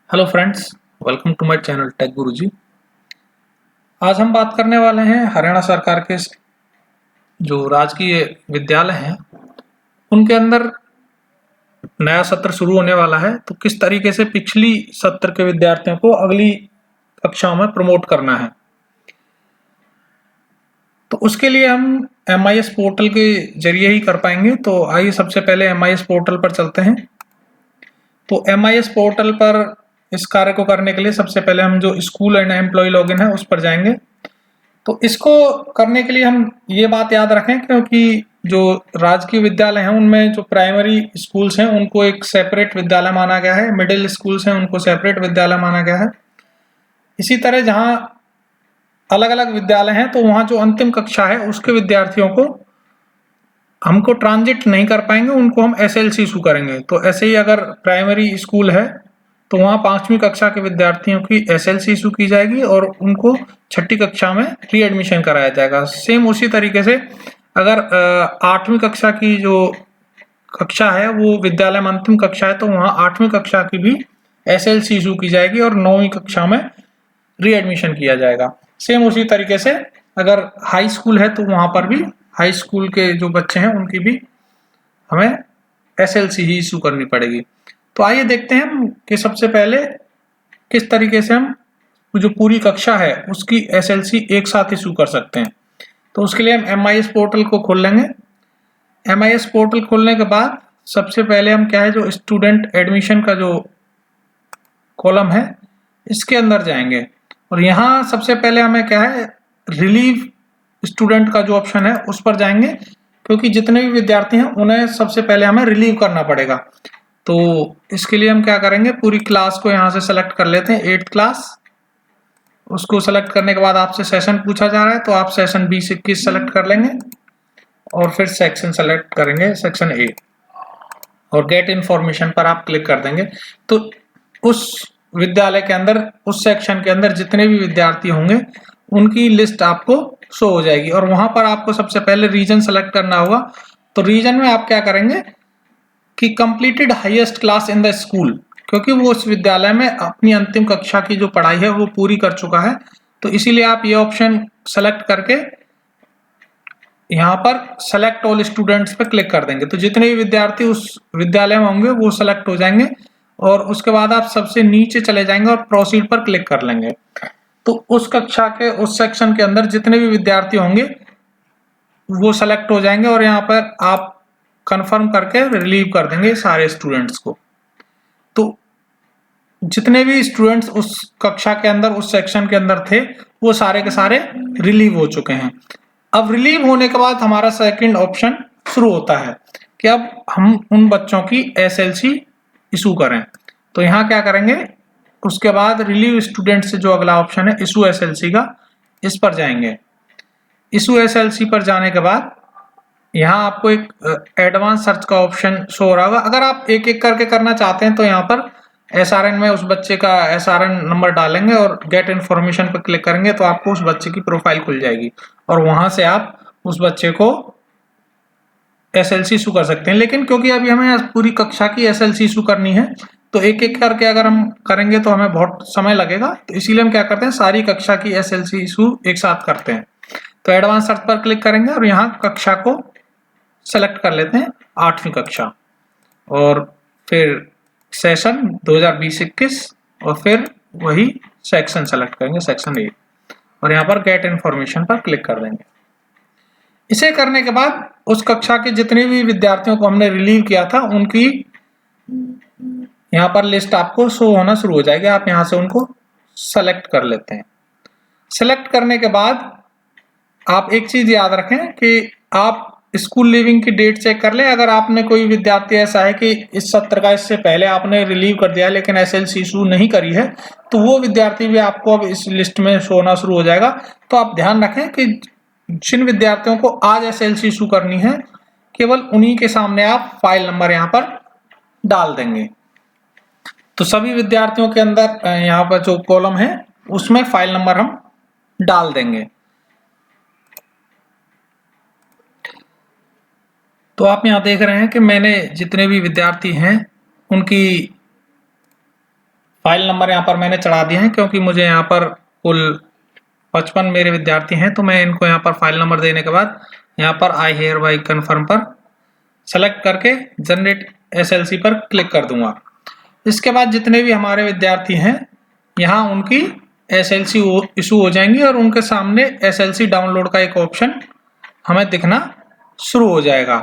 Hello friends, welcome to my channel tech Guruji. आज हम बात करने वाले हैं हरियाणा सरकार के जो राजकीय विद्यालय हैं उनके अंदर नया सत्र शुरू होने वाला है। तो किस तरीके से पिछली सत्र के विद्यार्थियों को अगली कक्षाओं में प्रमोट करना है, तो उसके लिए हम MIS पोर्टल के जरिए ही कर पाएंगे। तो आइए सबसे पहले MIS पोर्टल पर चलते हैं। तो MIS पोर्टल पर इस कार्य को करने के लिए सबसे पहले हम जो स्कूल एंड एम्प्लॉय लॉगिन है उस पर जाएंगे। तो इसको करने के लिए हम ये बात याद रखें, क्योंकि जो राजकीय विद्यालय हैं उनमें जो प्राइमरी स्कूल्स हैं उनको एक सेपरेट विद्यालय माना गया है, मिडिल स्कूल्स हैं उनको सेपरेट विद्यालय माना गया है। इसी तरह जहाँ अलग अलग विद्यालय हैं तो वहाँ जो अंतिम कक्षा है उसके विद्यार्थियों को हमको ट्रांजिट नहीं कर पाएंगे, उनको हम SLC इशू करेंगे। तो ऐसे ही अगर प्राइमरी स्कूल है तो वहाँ 5वीं कक्षा के विद्यार्थियों की SLC इशू की जाएगी और उनको 6ठी कक्षा में री एडमिशन कराया जाएगा। सेम उसी तरीके से अगर 8वीं कक्षा की जो कक्षा है वो विद्यालय में अंतिम कक्षा है तो वहाँ 8वीं कक्षा की भी SLC इशू की जाएगी और 9वीं कक्षा में री एडमिशन किया जाएगा। सेम उसी तरीके से अगर हाई स्कूल है तो वहाँ पर भी हाई स्कूल के जो बच्चे हैं उनकी भी हमें SLC ही इशू करनी पड़ेगी। तो आइए देखते हैं कि सबसे पहले किस तरीके से हम जो पूरी कक्षा है उसकी SLC एक साथ इशू कर सकते हैं। तो उसके लिए हम MIS पोर्टल को खोल लेंगे। MIS पोर्टल खोलने के बाद सबसे पहले हम क्या है जो स्टूडेंट एडमिशन का जो कॉलम है इसके अंदर जाएंगे और यहाँ सबसे पहले हमें क्या है रिलीव स्टूडेंट का जो ऑप्शन है उस पर जाएंगे, क्योंकि जितने भी विद्यार्थी हैं उन्हें सबसे पहले हमें रिलीव करना पड़ेगा। तो इसके लिए हम क्या करेंगे, पूरी क्लास को यहाँ से सेलेक्ट कर लेते हैं, 8th क्लास। उसको सेलेक्ट करने के बाद आपसे सेशन पूछा जा रहा है तो आप सेशन 20-21 सेलेक्ट कर लेंगे और फिर सेक्शन सेलेक्ट करेंगे, सेक्शन A, और गेट इन्फॉर्मेशन पर आप क्लिक कर देंगे। तो उस विद्यालय के अंदर उस सेक्शन के अंदर जितने भी विद्यार्थी होंगे उनकी लिस्ट आपको शो हो जाएगी और वहां पर आपको सबसे पहले रीजन सेलेक्ट करना होगा। तो रीजन में आप क्या करेंगे कि completed highest class in the school, क्योंकि वो उस विद्यालय में अपनी अंतिम कक्षा की जो पढ़ाई है वो पूरी कर चुका है। तो इसीलिए आप ये ऑप्शन सेलेक्ट करके यहाँ पर सेलेक्ट ऑल स्टूडेंट्स पे क्लिक कर देंगे। तो जितने भी विद्यार्थी उस विद्यालय में होंगे वो सेलेक्ट हो जाएंगे और उसके बाद आप सबसे नीचे चले जाएंगे और प्रोसीड पर क्लिक कर लेंगे। तो उस कक्षा के उस सेक्शन के अंदर जितने भी विद्यार्थी होंगे वो सेलेक्ट हो जाएंगे और यहाँ पर आप कंफर्म करके रिलीव कर देंगे सारे स्टूडेंट्स को। तो जितने भी स्टूडेंट्स उस कक्षा के अंदर उस सेक्शन के अंदर थे वो सारे के सारे रिलीव हो चुके हैं। अब रिलीव होने के बाद हमारा सेकंड ऑप्शन शुरू होता है कि अब हम उन बच्चों की SLC इशू करें। तो यहाँ क्या करेंगे, उसके बाद रिलीव स्टूडेंट से जो अगला ऑप्शन है इशू SLC का, इस पर जाएंगे। इशू SLC पर जाने के बाद यहाँ आपको एक एडवांस सर्च का ऑप्शन शो हो रहा होगा। अगर आप एक एक करके करना चाहते हैं तो यहाँ पर SRN में उस बच्चे का SRN नंबर डालेंगे और गेट इन्फॉर्मेशन पर क्लिक करेंगे तो आपको उस बच्चे की प्रोफाइल खुल जाएगी और वहां से आप उस बच्चे को SLC इशू कर सकते हैं। लेकिन क्योंकि अभी हमें पूरी कक्षा की SLC इशू करनी है तो एक एक करके अगर हम करेंगे तो हमें बहुत समय लगेगा, तो इसीलिए हम क्या करते हैं सारी कक्षा की SLC इशू एक साथ करते हैं। तो एडवांस सर्च पर क्लिक करेंगे और यहाँ कक्षा को सेलेक्ट कर लेते हैं 8वीं कक्षा और फिर सेशन 2020-21 और फिर वही सेक्शन सेलेक्ट करेंगे, सेक्शन A, और यहाँ पर गेट इन्फॉर्मेशन पर क्लिक कर देंगे। इसे करने के बाद उस कक्षा के जितने भी विद्यार्थियों को हमने रिलीव किया था उनकी यहाँ पर लिस्ट आपको शो होना शुरू हो जाएगी। आप यहाँ से उनको सेलेक्ट कर लेते हैं। सेलेक्ट करने के बाद आप एक चीज याद रखें कि आप स्कूल लिविंग की डेट चेक कर लें। अगर आपने कोई विद्यार्थी ऐसा है कि इस सत्र का इससे पहले आपने रिलीव कर दिया है लेकिन SLC इशू नहीं करी है तो वो विद्यार्थी भी आपको अब इस लिस्ट में शो होना शुरू हो जाएगा। तो आप ध्यान रखें कि जिन विद्यार्थियों को आज SLC इशू करनी है केवल उन्हीं के सामने आप फाइल नंबर यहाँ पर डाल देंगे। तो सभी विद्यार्थियों के अंदर यहाँ पर जो कॉलम है उसमें फाइल नंबर हम डाल देंगे। तो आप यहाँ देख रहे हैं कि मैंने जितने भी विद्यार्थी हैं उनकी फाइल नंबर यहाँ पर मैंने चढ़ा दिया है, क्योंकि मुझे यहाँ पर कुल 55 मेरे विद्यार्थी हैं, तो मैं इनको यहाँ पर फाइल नंबर देने के बाद यहाँ पर आई हेयर बाई कन्फर्म पर सेलेक्ट करके जनरेट एसएलसी पर क्लिक कर दूंगा। इसके बाद जितने भी हमारे विद्यार्थी हैं यहाँ उनकी एसएलसी इशू हो जाएंगी और उनके सामने एसएलसी डाउनलोड का एक ऑप्शन हमें दिखना शुरू हो जाएगा।